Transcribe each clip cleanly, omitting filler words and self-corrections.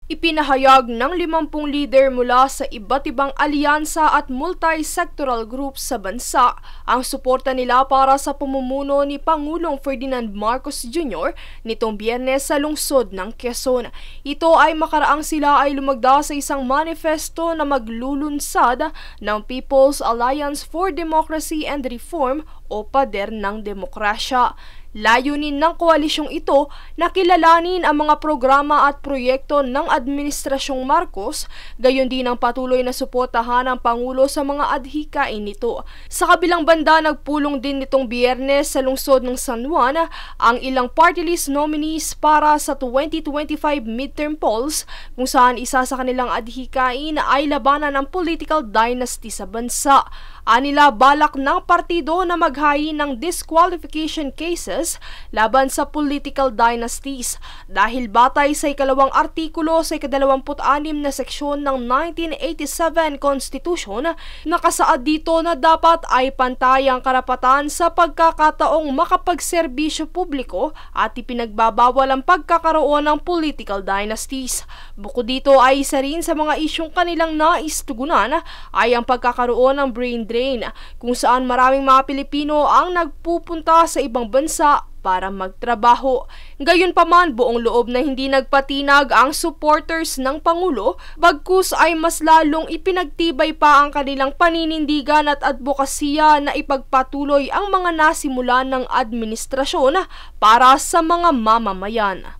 Ipinahayag ng 50 leader mula sa iba't ibang alyansa at multi-sectoral groups sa bansa ang suporta nila para sa pamumuno ni Pangulong Ferdinand Marcos Jr. nitong Biyernes sa lungsod ng Quezon. Ito ay makaraang sila ay lumagda sa isang manifesto na maglulunsad ng People's Alliance for Democracy and Reform o Pader ng Demokrasya. Layunin ng koalisyong ito na kilalanin ang mga programa at proyekto ng Administrasyong Marcos, gayon din ang patuloy na suportahan ng Pangulo sa mga adhikain nito. Sa kabilang banda, nagpulong din nitong Biyernes sa lungsod ng San Juan ang ilang party list nominees para sa 2025 midterm polls, kung saan isa sa kanilang adhikain ay labanan ng political dynasty sa bansa. Anila balak ng partido na maghain ng disqualification cases laban sa political dynasties dahil batay sa ikalawang artikulo sa ika-26 na seksyon ng 1987 Constitution, nakasaad dito na dapat ay pantay ang karapatan sa pagkakataong makapagserbisyo publiko at ipinagbabawal ang pagkakaroon ng political dynasties. Bukod dito ay isa rin sa mga isyong kanilang nais tugunan ay ang pagkakaroon ng brain drain, kung saan maraming mga Pilipino ang nagpupunta sa ibang bansa para magtrabaho. Gayunpaman, buong loob na hindi nagpatinag ang supporters ng Pangulo, bagkus ay mas lalong ipinagtibay pa ang kanilang paninindigan at advokasya na ipagpatuloy ang mga nasimulan ng administrasyon para sa mga mamamayan.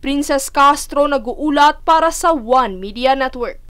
Princess Castro, nag-uulat para sa One Media Network.